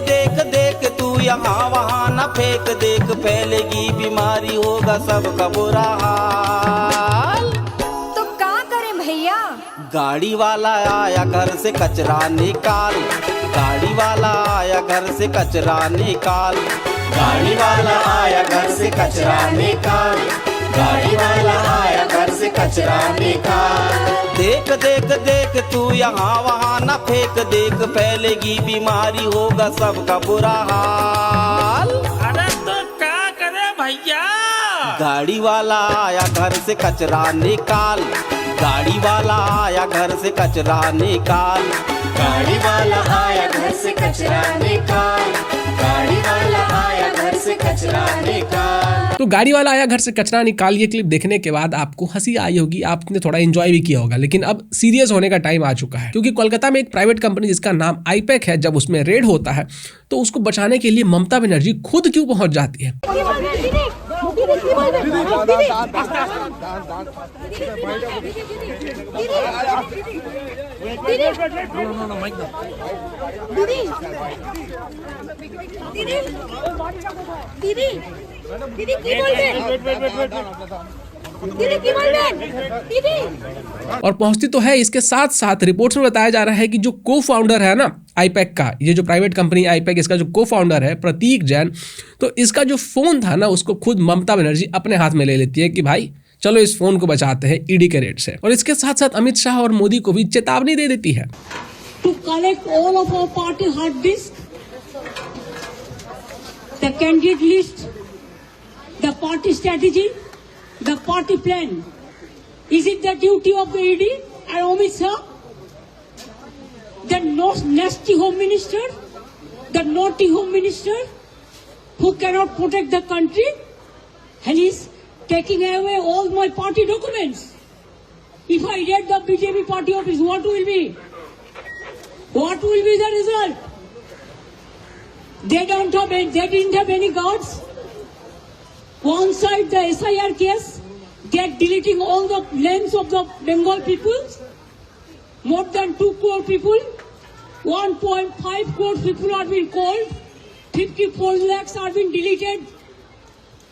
देख देख तू यहाँ वहाँ न फेंक देख, फैलेगी बीमारी होगा सबका बुरा हाल। तो क्या करें भैया? गाड़ी वाला आया घर से कचरा निकाल, गाड़ी वाला आया घर से कचरा निकाल, गाड़ी वाला आया घर से कचरा निकाल, गाड़ी वाला आया घर से कचरा निकाल। देख देख देख तू यहाँ वहाँ न फेंक देख, फैलेगी बीमारी होगा सबका बुरा हाल। अरे तो क्या करे भैया? गाड़ी वाला आया घर से कचरा निकाल, गाड़ी वाला आया घर से कचरा निकाल, गाड़ी वाला आया घर से कचरा निकाल, गाड़ी वाला आया घर से कचरा निकाल। तो गाड़ी वाला आया घर से कचरा निकाल ये क्लिप देखने के बाद आपको हंसी आई होगी, आपने थोड़ा एंजॉय भी किया होगा, लेकिन अब सीरियस होने का टाइम आ चुका है, क्योंकि कोलकाता में एक प्राइवेट कंपनी जिसका नाम आईपैक है, जब उसमें रेड होता है तो उसको बचाने के लिए ममता बनर्जी खुद क्यों पहुंच जाती है। और पहुंचती तो है, इसके साथ साथ रिपोर्ट्स में बताया जा रहा है कि जो को फाउंडर है ना आईपैक का, ये जो प्राइवेट कंपनी आईपैक, इसका जो को फाउंडर है प्रतीक जैन, तो इसका जो फोन था ना उसको खुद ममता बनर्जी अपने हाथ में ले लेती है कि भाई चलो इस फोन को बचाते हैं ईडी के रेड से। और इसके साथ साथ अमित शाह और मोदी को भी चेतावनी दे देती है। To collect all of our party hard disk, the candidate list, the party strategy, the party plan. Is it the duty of the ED and Amit Shah, the nasty home minister, the naughty home minister, who cannot protect the country, and is taking away all my party documents? If I raid the BJP party office, what will be? What will be the result? They didn't have any guards. One side the SIR case, they are deleting all the names of the Bengal people. More than 2 crore people, 1.5 crore people are being called. 54 lakhs are being deleted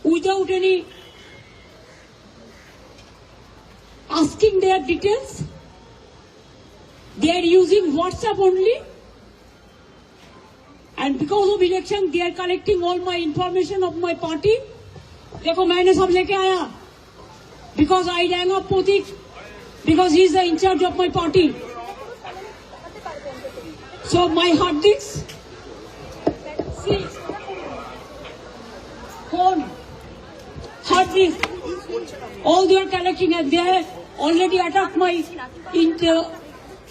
without any asking their details. They are using WhatsApp only, and because of election they are collecting all my information of my party. देखो मैंने सब लेके आया, because I rang up Pratik, because he is the in charge of my party. So my hard disk, see, phone, hard disk, all they are collecting, and they have already attacked my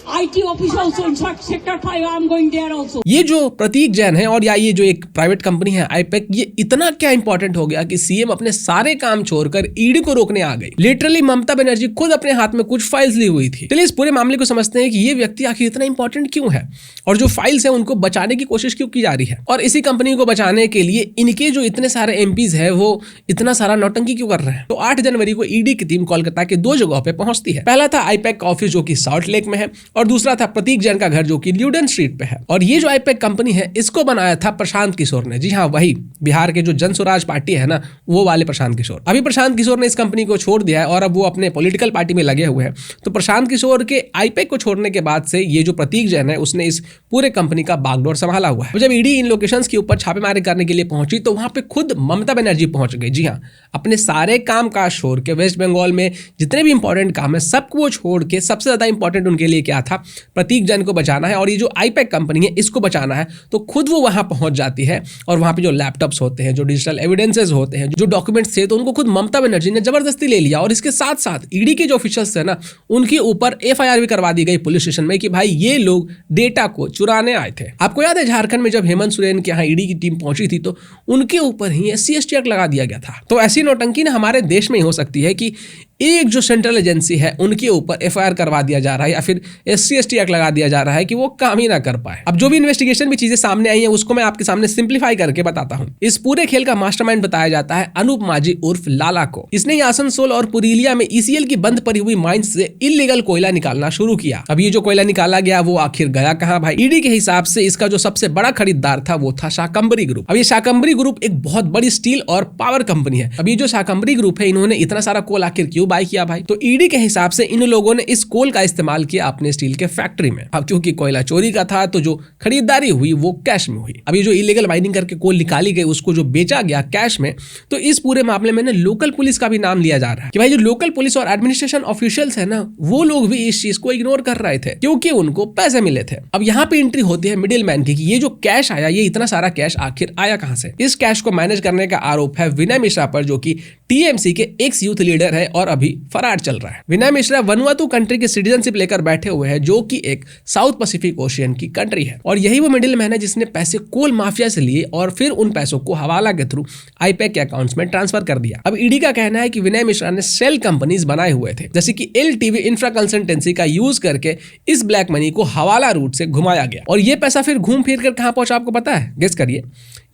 IT office also. In fact, sector 5 I am going there also. ये जो प्रतीक जैन है और या ये जो एक private company है IUPAC, ये इतना क्या इंपॉर्टेंट हो गया कि सीएम अपने सारे काम छोड़कर ईडी को रोकने आ गई। लिटरली ममता बनर्जी खुद अपने हाथ में कुछ फाइल्स ली हुई थी। चलिए इस पूरे मामले को समझते हैं कि ये व्यक्ति आखिर इतना इंपॉर्टेंट क्यों है और जो फाइल्स है उनको बचाने की कोशिश क्यों की जा रही है, और इसी कंपनी को बचाने के लिए इनके जो इतने सारे एमपीज है वो इतना सारा नौटंकी क्यों कर रहे हैं। तो 8 जनवरी को ईडी की टीम कोलकाता के 2 जगहों पे पहुंचती है। पहला था आईपैक का ऑफिस जो कि सॉल्ट लेक में है, और दूसरा था प्रतीक जैन का घर जो कि ल्यूडेन स्ट्रीट पे है। और ये जो आईपैक कंपनी है इसको बनाया था प्रशांत किशोर ने। जी हाँ, वही बिहार के जो जन स्वराज पार्टी है ना, वो वाले प्रशांत किशोर। अभी प्रशांत किशोर ने इस कंपनी को छोड़ दिया है और अब वो अपने पॉलिटिकल पार्टी में लगे हुए हैं। तो प्रशांत किशोर के आईपैक को छोड़ने के बाद से ये जो प्रतीक जैन है उसने इस पूरे कंपनी का बागडोर संभाला हुआ है। तो जब ईडी इन लोकेशंस के ऊपर छापेमारी करने के लिए पहुंची तो वहां पे खुद ममता बनर्जी पहुंच गई। जी हाँ, अपने सारे काम काज छोड़ के वेस्ट बंगाल में जितने भी इंपॉर्टेंट काम है सबको छोड़ के सबसे ज्यादा इंपॉर्टेंट उनके लिए क्या था, प्रतीक जैन को बचाना है और ये जो आईपैक कंपनी है इसको बचाना है। तो खुद वो वहां पहुंच जाती है और वहां पे जो लैपटॉप्स होते हैं, जो डिजिटल एविडेंसेस होते हैं, जो डॉक्यूमेंट्स थे, तो उनको खुद ममता बनर्जी ने जबरदस्ती ले लिया। और इसके साथ साथ ईडी के जो ऑफिशियल्स थे ना, उनके ऊपर एफआईआर भी करवा दी गई पुलिस स्टेशन में कि भाई ये लोग डेटा को चुराने आए थे। आपको याद है झारखंड में जब हेमंत सोरेन के यहाँ ईडी की टीम पहुंची थी तो उनके ऊपर ही SC/ST एक्ट लगा दिया गया था। तो ऐसी नौटंकी ना हमारे देश में ही हो सकती है कि एक जो सेंट्रल एजेंसी है उनके ऊपर एफआईआर करवा दिया जा रहा है या फिर SC/ST एक्ट लगा दिया जा रहा है कि वो काम ही ना कर पाए। अब जो भी इन्वेस्टिगेशन में चीजें सामने आई हैं उसको मैं आपके सामने सिंप्लीफाई करके बताता हूं। इस पूरे खेल का मास्टरमाइंड बताया जाता है अनूप माझी उर्फ लाला को। इसने ही आसनसोल और पुरुलिया में ECL की बंद पड़ी हुई माइंस से इलीगल कोयला निकालना शुरू किया। अब ये जो कोयला निकाला गया वो आखिर गया कहां भाई? ईडी के हिसाब से इसका जो सबसे बड़ा खरीदार था वो था शाकंभरी ग्रुप। अब ये शाकंभरी ग्रुप एक बहुत बड़ी स्टील और पावर कंपनी है। अब ये जो शाकंभरी ग्रुप है इन्होंने इतना सारा कोल आखिर क्यों बाय किया भाई? तो ईडी के हिसाब से इन लोगों ने इस कोल का इस्तेमाल किया अपने स्टील के फैक्ट्री में। अब क्योंकि कोयला चोरी का था तो जो खरीदारी हुई वो कैश में हुई। अब ये जो इलीगल माइनिंग करके कोल निकाली गई उसको जो बेचा गया कैश में, तो इस पूरे मामले में लोकल पुलिस का भी नाम लिया जा रहा है कि भाई जो लोकल पुलिस और एडमिनिस्ट्रेशन ऑफिशियल्स है ना वो लोग भी इस चीज को इग्नोर कर रहे थे क्योंकि उनको पैसे मिले थे। अब यहाँ पे एंट्री होती है मिडिल मैन की कि ये जो कैश आया, ये इतना सारा कैश आखिर आया कहां से? इस कैश को मैनेज करने का आरोप है विनय मिश्रा पर, जो कि TMC के एक्स यूथ लीडर है और अभी फरार चल रहा है। विनय मिश्रा वनुआतु कंट्री की सिटीजनशिप लेकर बैठे हुए हैं जो कि एक साउथ पैसिफिक ओशियन की कंट्री है और यही वो मिडिल मैन है जिसने पैसे कोल माफिया से लिए और फिर उन पैसों को हवाला के थ्रू आईपैक के अकाउंट्स में ट्रांसफर कर दिया। अब ईडी का कहना है कि विनय मिश्रा ने सेल कंपनीज बनाए हुए थे जैसे कि LTV इंफ्रा कंसल्टेंसी का यूज करके इस ब्लैक मनी को हवाला रूट से घुमाया गया और ये पैसा फिर घूम फिर कर कहां पहुंचा आपको पता है? गेस करिए।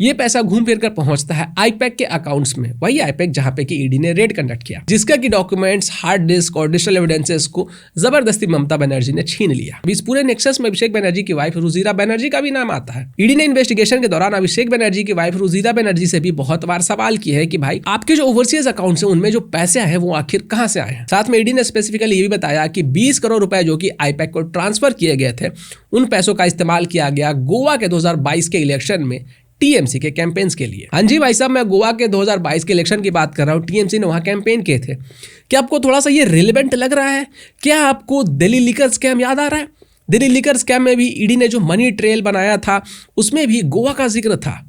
ये पैसा घूम फिर कर पहुंचता है आईपैक के अकाउंट्स में, वही आईपैक जहां पे कि ईडी ने रेड कंडक्ट किया जिसका कि डॉक्यूमेंट्स, हार्ड डिस्क और डिजिटल एविडेंसेस को जबरदस्ती ममता बनर्जी ने छीन लिया। अब इस पूरे नेक्सस में अभिषेक बनर्जी की वाइफ रुजिरा बनर्जी का भी नाम आता है। ईडी ने इन्वेस्टिगेशन के दौरान अभिषेक बनर्जी की वाइफ रुजिरा बनर्जी से भी बहुत बार सवाल किए हैं कि भाई आपके जो ओवरसीज अकाउंट्स हैं उनमें जो पैसे आए वो आखिर कहां से आए हैं। साथ में ईडी ने स्पेसिफिकली ये भी बताया कि 20 करोड़ रुपए जो कि आईपैक को ट्रांसफर किए गए थे उन पैसों का इस्तेमाल किया गया गोवा के 2022 के इलेक्शन में TMC के कैंपेन्स के लिए। हाँ जी भाई साहब, मैं गोवा के 2022 के इलेक्शन की बात कर रहा हूँ। TMC ने वहां कैंपेन किए थे। क्या आपको थोड़ा सा ये रिलेवेंट लग रहा है? क्या आपको दिल्ली लिकर स्कैम याद आ रहा है? दिल्ली लिकर स्कैम में भी ईडी ने जो मनी ट्रेल बनाया था उसमें भी गोवा का जिक्र था।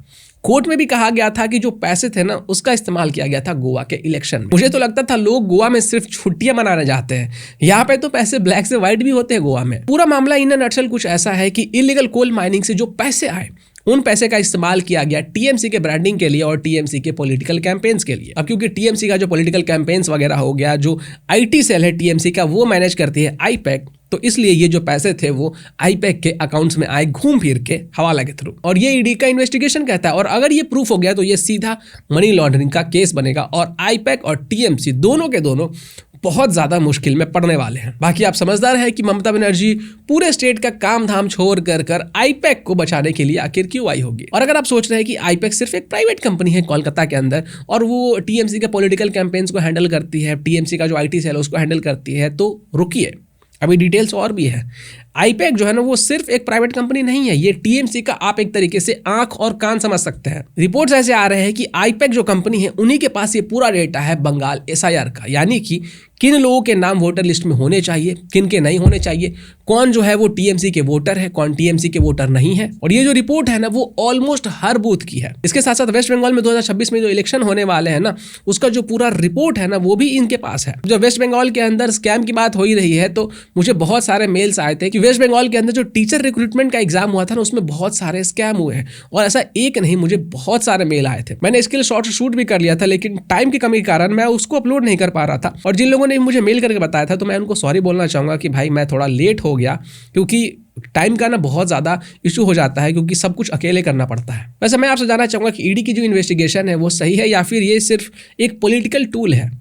कोर्ट में भी कहा गया था कि जो पैसे थे ना उसका इस्तेमाल किया गया था गोवा के इलेक्शन में। मुझे तो लगता था लोग गोवा में सिर्फ छुट्टियां मनाने जाते हैं, यहाँ पे तो पैसे ब्लैक से व्हाइट भी होते हैं गोवा में। पूरा मामला इन नटशल कुछ ऐसा है कि इलीगल कोल माइनिंग से जो पैसे आए उन पैसे का इस्तेमाल किया गया TMC के ब्रांडिंग के लिए और TMC के पॉलिटिकल कैंपेन्स के लिए। अब क्योंकि TMC का जो पॉलिटिकल कैंपेन्स वगैरह हो गया, जो IT सेल है TMC का वो मैनेज करती है आईपैक, तो इसलिए ये जो पैसे थे वो आईपैक के अकाउंट्स में आए घूम फिर के हवाला के थ्रू। और ये ईडी का इन्वेस्टिगेशन कहता है और अगर ये प्रूफ हो गया तो ये सीधा मनी लॉन्ड्रिंग का केस बनेगा और आईपैक और TMC दोनों के दोनों बहुत ज्यादा मुश्किल में पड़ने वाले हैं। बाकी आप समझदार है कि ममता बनर्जी पूरे स्टेट का काम धाम छोड़ कर आईपैक को बचाने के लिए आखिर क्यों आई होगी। और अगर आप सोच रहे हैं कि आईपैक सिर्फ एक प्राइवेट कंपनी है कोलकाता के अंदर और वो TMC के पॉलिटिकल कैंपेन्स को हैंडल करती है, TMC का जो IT सेल है उसको हैंडल करती है, तो रुकिए, अभी डिटेल्स और भी है। आईपैक जो है ना वो सिर्फ एक प्राइवेट कंपनी नहीं है, ये TMC का आप एक तरीके से आंख और कान समझ सकते हैं। रिपोर्ट्स ऐसे आ रहे हैं कि आईपैक जो कंपनी है उन्हीं के पास ये पूरा डेटा है बंगाल SIR का, यानी कि किन लोगों के नाम वोटर लिस्ट में होने चाहिए, किन के नहीं होने चाहिए, कौन जो है वो TMC के वोटर है, कौन TMC के वोटर नहीं है। और ये जो रिपोर्ट है ना वो ऑलमोस्ट हर बूथ की है। इसके साथ साथ वेस्ट बंगाल में 2026 में जो इलेक्शन होने वाले हैं ना उसका जो पूरा रिपोर्ट है ना वो भी इनके पास है। जब वेस्ट बंगाल के अंदर स्कैम की बात हो ही रही है तो मुझे बहुत सारे मेल्स आए थे कि वेस्ट बंगाल के अंदर जो टीचर रिक्रूटमेंट का एग्जाम हुआ था ना उसमें बहुत सारे स्कैम हुए हैं। और ऐसा एक नहीं, मुझे बहुत सारे मेल आए थे। मैंने इसके लिए शॉर्ट शूट भी कर लिया था लेकिन टाइम की कमी के कारण मैं उसको अपलोड नहीं कर पा रहा था। और जिन लोगों ने मुझे मेल करके बताया था तो मैं उनको सॉरी बोलना चाहूंगा कि भाई मैं थोड़ा लेट हो गया, क्योंकि टाइम का ना बहुत ज्यादा इशू हो जाता है क्योंकि सब कुछ अकेले करना पड़ता है। वैसे मैं आपसे जानना चाहूंगा कि ईडी की जो इन्वेस्टिगेशन है वो सही है या फिर ये सिर्फ एक पॉलिटिकल टूल है।